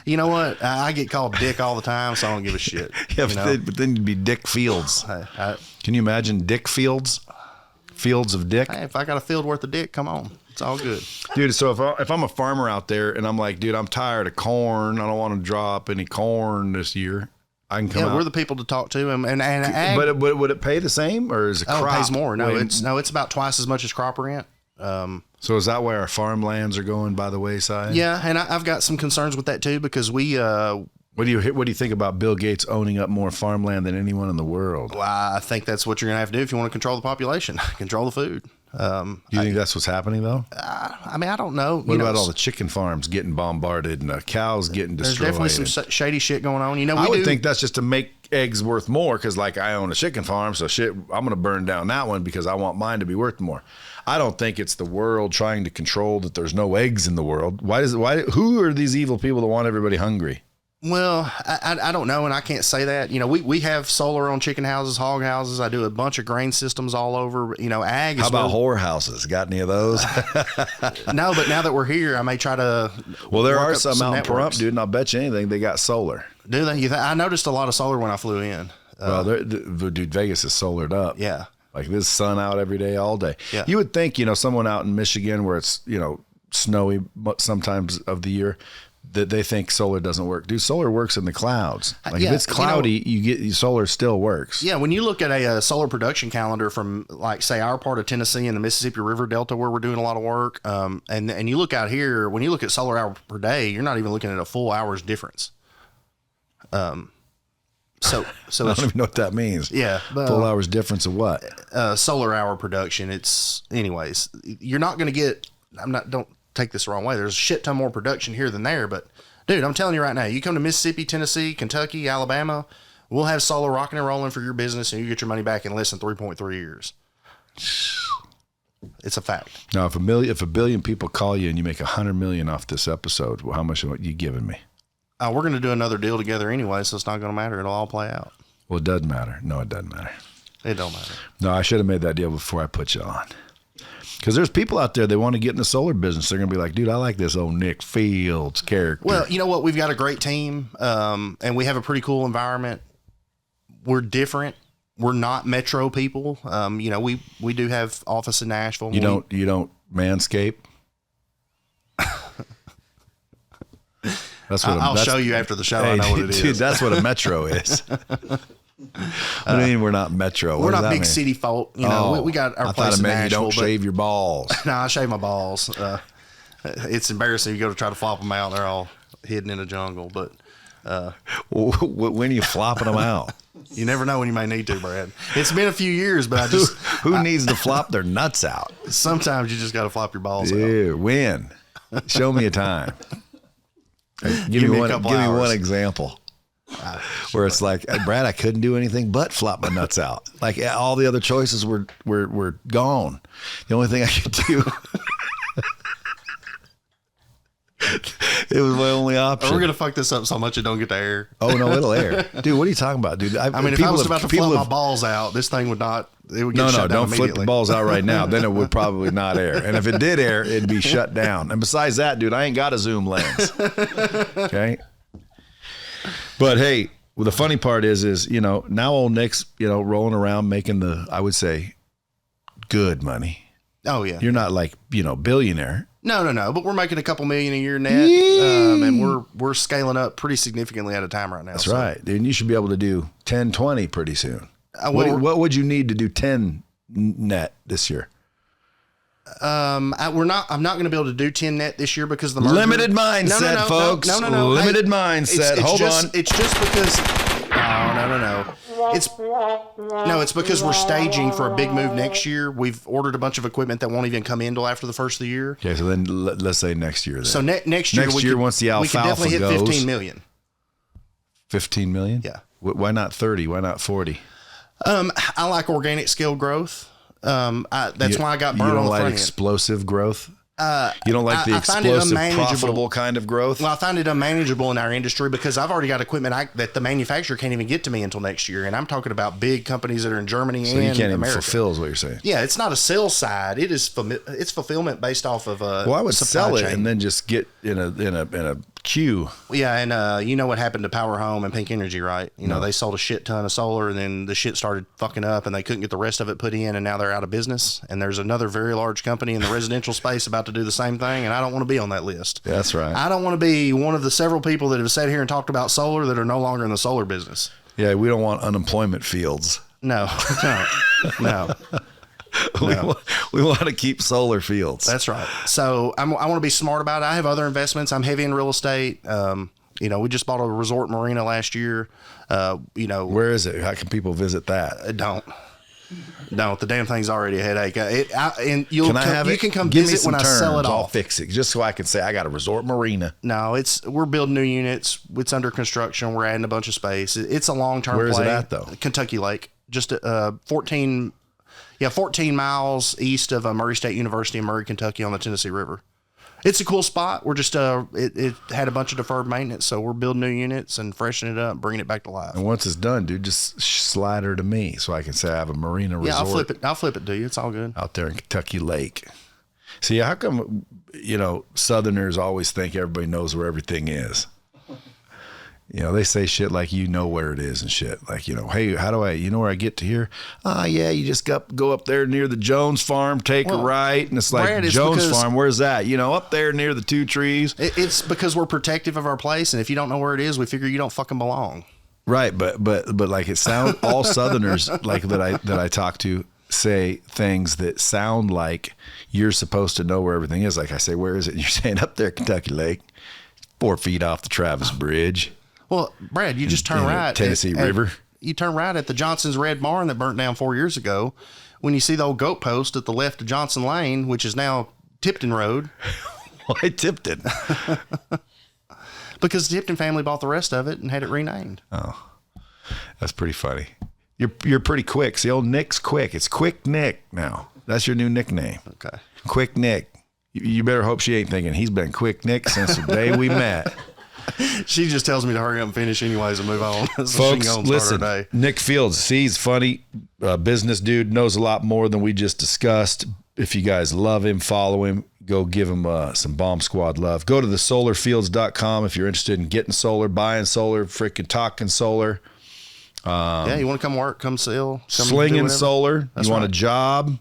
You know what? I get called Dick all the time, so I don't give a shit. Yeah, but then you'd be Dick Fields. Can you imagine Dick Fields? Fields of Dick? Hey, if I got a field worth of dick, come on. It's all good. Dude, so if I'm a farmer out there and I'm like, dude, I'm tired of corn. I don't want to drop any corn this year. I can come out. We're the people to talk to. And but would it pay the same, or is it crop? It pays more. No, it's about twice as much as crop rent. So is that why our farmlands are going by the wayside? Yeah, and I've got some concerns with that too, because we. What do you think about Bill Gates owning up more farmland than anyone in the world? Well, I think that's what you're gonna have to do if you want to control the population, control the food. You think that's what's happening though? I mean, I don't know. What about all the chicken farms getting bombarded and the cows getting destroyed? There's definitely some shady shit going on. I would think that's just to make eggs worth more, because like I own a chicken farm, so shit, I'm going to burn down that one because I want mine to be worth more. I don't think it's the world trying to control that there's no eggs in the world. Who are these evil people that want everybody hungry? Well, I don't know, and I can't say that. We have solar on chicken houses, hog houses. I do a bunch of grain systems all over. Ag is. How about whore houses? Got any of those? No, but now that we're here, I may try to. Well, there are some out in Pahrump, dude, and I'll bet you anything they got solar. Do they? I noticed a lot of solar when I flew in. Dude, Vegas is solared up. Yeah. Like there's sun out every day, all day. Yeah. You would think, someone out in Michigan where it's, snowy sometimes of the year, that they think solar doesn't work. Dude, solar works in the clouds. Like if it's cloudy, solar still works. Yeah, when you look at a solar production calendar from, like, say, our part of Tennessee and the Mississippi River Delta where we're doing a lot of work, and you look out here, when you look at solar hour per day, you're not even looking at a full hour's difference. So I don't even know what that means. Yeah. Full hours difference of what? Solar hour production. Anyways, you're not going to get, don't take this the wrong way. There's a shit ton more production here than there, but dude, I'm telling you right now, you come to Mississippi, Tennessee, Kentucky, Alabama, we'll have solar rocking and rolling for your business, and you get your money back in less than 3.3 years. It's a fact. Now, if a billion people call you and you make 100 million off this episode, well, how much are you giving me? We're going to do another deal together anyway, so it's not going to matter. It'll all play out. Well, it doesn't matter. No, it doesn't matter. It don't matter. No, I should have made that deal before I put you on. Because there's people out there, they want to get in the solar business. They're going to be like, dude, I like this old Nick Fields character. Well, you know what? We've got a great team, and we have a pretty cool environment. We're different. We're not metro people. You know, we do have office in Nashville. You don't manscape? That's what I'll show you after the show. Hey, I know what it is. Dude, that's what a metro is. What do you mean we're not metro? We're not big city folk. You know, we got our place in Nashville. You don't shave your balls. No, I shave my balls. It's embarrassing. You go to try to flop them out. They're all hidden in a jungle. But when are you flopping them out? You never know when you may need to, Brad. It's been a few years, but who needs to flop their nuts out? Sometimes you just got to flop your balls out. When? Show me a time. Give me one example where it's like, Brad, I couldn't do anything but flop my nuts out. Like all the other choices were gone. The only thing I could do, it was my only option. We're gonna fuck this up so much it don't get to air. Oh no, it'll air, dude. What are you talking about, dude? I mean, if I was about to flop my balls out, this thing would not. It would get shut down don't immediately. flip the balls out right now. Then it would probably not air. And if it did air, it'd be shut down. And besides that, dude, I ain't got a zoom lens. Okay. But hey, well, the funny part is now old Nick's rolling around making I would say good money. Oh yeah. You're not like billionaire. No. But we're making a couple million a year net, and we're scaling up pretty significantly at a time right now. That's right. And you should be able to do 10, 20 pretty soon. Well, what would you need to do 10 net this year? I'm not going to be able to do 10 net this year because the merger. Limited mindset, folks. No. Limited mindset. Hold on. It's just because. No. It's because we're staging for a big move next year. We've ordered a bunch of equipment that won't even come in till after the first of the year. Okay, so then let's say next year. Then. So next year, once the alfalfa we could definitely hit 15 million. 15 million? Yeah. Why not 30? Why not 40? I like organic scale growth. That's why I got burned on the front end. You don't like explosive growth? You don't like the explosive, profitable kind of growth? Well, I find it unmanageable in our industry because I've already got equipment that the manufacturer can't even get to me until next year. And I'm talking about big companies that are in Germany and America. So you can't even fulfill is what you're saying? Yeah, it's not a sales side. It's fulfillment based off of well, I would sell it and then just get in a queue. Yeah, and you know what happened to Power Home and Pink Energy, right? You know, they sold a shit ton of solar and then the shit started fucking up and they couldn't get the rest of it put in and now they're out of business. And there's another very large company in the residential space about to do the same thing and I don't want to be on that list. That's right. I don't want to be one of the several people that have sat here and talked about solar that are no longer in the solar business. Yeah, we don't want unemployment fields. No. We want to keep solar fields. That's right. So I want to be smart about it. I have other investments. I'm heavy in real estate. We just bought a resort marina last year. Where is it? How can people visit that? Don't. The damn thing's already a headache. You can come Give visit when I sell it I'll off. fix it just so I can say I got a resort marina. No, we're building new units. It's under construction. We're adding a bunch of space. It's a long-term play. Where is it at though? Kentucky Lake. Just 14 miles east of Murray State University in Murray, Kentucky on the Tennessee River. It's a cool spot. We're just, it had a bunch of deferred maintenance. So we're building new units and freshening it up, bringing it back to life. And once it's done, dude, just slide her to me so I can say I have a marina resort. Yeah, I'll flip it to you. It's all good. Out there in Kentucky Lake. See, how come, Southerners always think everybody knows where everything is? They say shit like where it is and shit. Like, hey, how do I, where I get to here? Yeah, you just go up there near the Jones farm, take a right. And it's like, Brad, Jones farm, where's that? Up there near the two trees. It's because we're protective of our place. And if you don't know where it is, we figure you don't fucking belong. Right. But like it sounds, all Southerners like that I talk to say things that sound like you're supposed to know where everything is. Like I say, where is it? And you're saying up there, Kentucky Lake, 4 feet off the Travis Bridge. Well, Brad, you just turn right. Tennessee River. You turn right at the Johnson's Red Barn that burnt down 4 years ago. When you see the old goat post at the left of Johnson Lane, which is now Tipton Road. Why Tipton? Because the Tipton family bought the rest of it and had it renamed. Oh, that's pretty funny. You're pretty quick. See, old Nick's quick. It's Quick Nick now. That's your new nickname. Okay. Quick Nick. You better hope she ain't thinking he's been Quick Nick since the day we met. She just tells me to hurry up and finish anyways and move on. So Folks, she can go and listen, start her day. Nick Fields, he's funny, business dude, knows a lot more than we just discussed. If you guys love him, follow him, go give him some Bomb Squad love. Go to thesolarfields.com if you're interested in getting solar, buying solar, freaking talking solar. Yeah, you want to come work, come sell, come do Slinging whatever? solar. That's you want right. a job,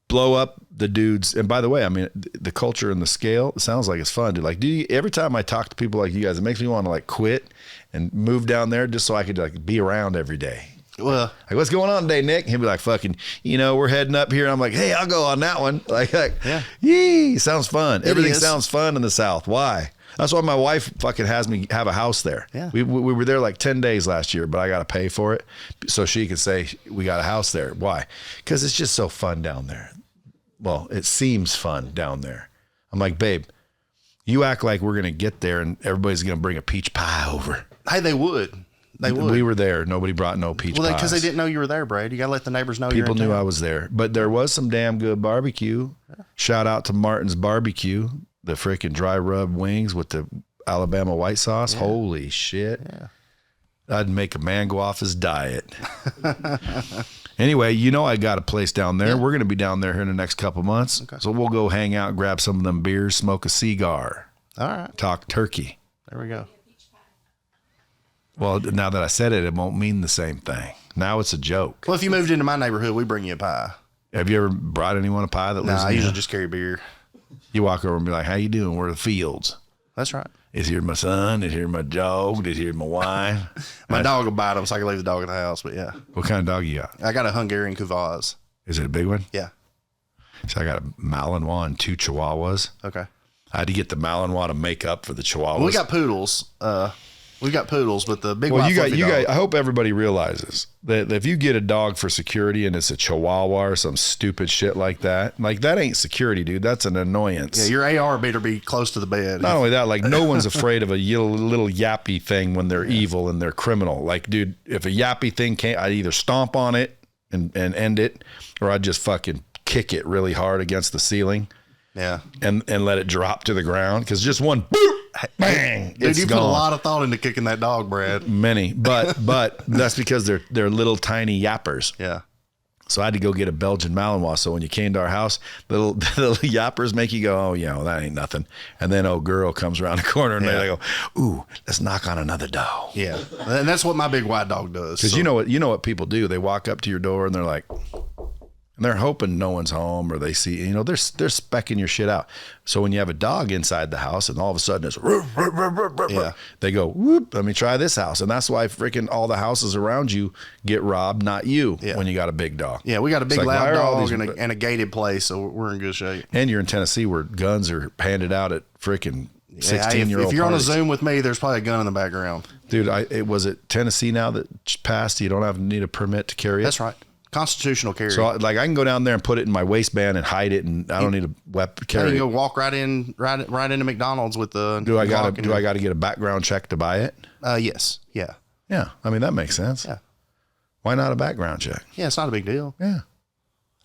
blow up the dudes. And by the way, I mean, the culture and the scale, it sounds like it's fun, dude. Like, every time I talk to people like you guys, it makes me want to like quit and move down there just so I could like be around every day. Well, Like, what's going on today, Nick? He'll be like, fucking, we're heading up here. And I'm like, hey, I'll go on that one. Like Yeah. yee, sounds fun. Everything is. sounds fun in the South. Why? That's why my wife fucking has me have a house there. Yeah. We were there like 10 days last year, but I got to pay for it so she could say we got a house there. Why? Because it's just so fun down there. Well, it seems fun down there. I'm like, babe, you act like we're going to get there and everybody's going to bring a peach pie over. hey, they would. They would. We were there. Nobody brought no peach pies. Because they didn't know you were there, Brad. You got to let the neighbors know People you're in knew town. I was there, but there was some damn good barbecue. Shout out to Martin's Barbecue, the freaking dry rub wings with the Alabama white sauce. Holy shit. Yeah. I'd make a man go off his diet. Anyway, I got a place down there. We're going to be down there here in the next couple months. Okay. So we'll go hang out, grab some of them beers, smoke a cigar, All right. talk turkey. There we go. Well, now that I said it, it won't mean the same thing. Now it's a joke. Well, if you moved into my neighborhood, we bring you a pie. Have you ever brought anyone a pie that No, lives I in usually your- just carry beer. You walk over and be like, how you doing? We're the Fields. That's right. Is here my son? Is here my dog? Is here my wife? My dog will bite them, so I can leave the dog at the house. But yeah, What kind of dog you got? I got a Hungarian Kuvaz. Is it a big one? Yeah. So I got a Malinois and 2 Chihuahuas. Okay. I had to get the Malinois to make up for the Chihuahuas. We got poodles. We got poodles, but the big Well, white you got, fluffy you dog. got. I hope everybody realizes that if you get a dog for security and it's a Chihuahua or some stupid shit like that ain't security, dude. That's an annoyance. Yeah, your AR better be close to the bed. Not only that, like no one's afraid of a little yappy thing when they're evil and they're criminal. Like, dude, if a yappy thing came, I'd either stomp on it and end it, or I'd just fucking kick it really hard against the ceiling Yeah. and let it drop to the ground. Because just one boop, bang, Dude, it's you gone. put a lot of thought into kicking that dog, Brad. Many, but that's because they're little tiny yappers. Yeah. So I had to go get a Belgian Malinois. So when you came to our house, the little yappers make you go, oh, that ain't nothing. And then old girl comes around the corner and they go, ooh, let's knock on another door. Yeah. And that's what my big white dog does. Because So- you know what people do. They walk up to your door and they're like, and they're hoping no one's home, or they see, they're specking your shit out. So when you have a dog inside the house and all of a sudden it's, Yeah. they go, whoop, let me try this house. And that's why freaking all the houses around you get robbed, not you, Yeah. when you got a big dog. Yeah, we got a big It's like, why loud are all dog these- and a gated place, so we're in good shape. And you're in Tennessee where guns are handed out at freaking Yeah, 16-year-old if you're parties. on a Zoom with me, there's probably a gun in the background. Dude, it was it Tennessee now that passed, you don't need a permit to carry it? That's right. Constitutional carry. So I can go down there and put it in my waistband and hide it, and I don't need a weapon you carry can it. go walk right into McDonald's with the. Do I Glock got to get a background check to buy it? Yes. Yeah. Yeah, I mean that makes sense. Yeah. Why not a background check? Yeah, it's not a big deal. Yeah.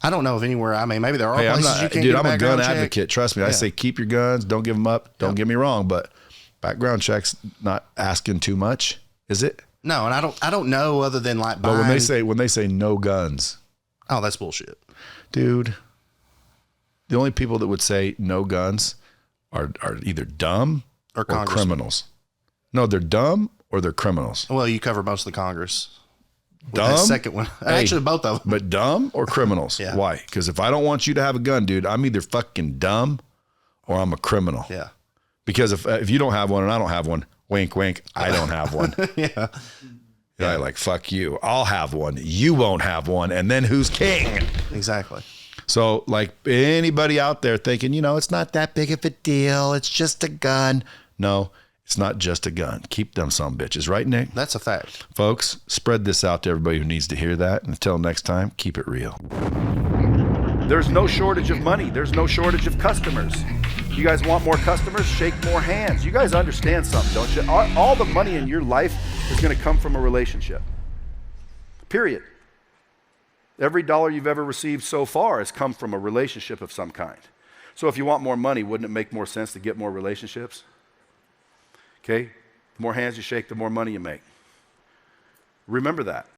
I don't know of anywhere. I mean, maybe there are Hey, places you can get I'm a gun background check. advocate. Trust me. I say keep your guns. Don't give them up. Don't get me wrong, but background checks not asking too much, is it? No, and I don't know other than like But buying. when they say no guns, oh, that's bullshit. dude, the only people that would say no guns are either dumb Or or congressmen. criminals. No, they're dumb or they're criminals. Well, you cover most of the Congress. With Dumb? that second one, actually, both of them. But dumb or criminals? Yeah. Why? Because if I don't want you to have a gun, dude, I'm either fucking dumb or I'm a criminal. Yeah. Because if you don't have one and I don't have one, wink, wink, I don't have one. Yeah. Yeah. Like, fuck you. I'll have one. You won't have one. And then who's king? Exactly. So, like, anybody out there thinking, it's not that big of a deal. It's just a gun. No, it's not just a gun. Keep them some bitches. Right, Nick? That's a fact. Folks, spread this out to everybody who needs to hear that. Until next time, keep it real. There's no shortage of money. There's no shortage of customers. You guys want more customers? Shake more hands. You guys understand something, don't you? All the money in your life is going to come from a relationship. period. Every dollar you've ever received so far has come from a relationship of some kind. So if you want more money, wouldn't it make more sense to get more relationships? Okay? The more hands you shake, the more money you make. Remember that.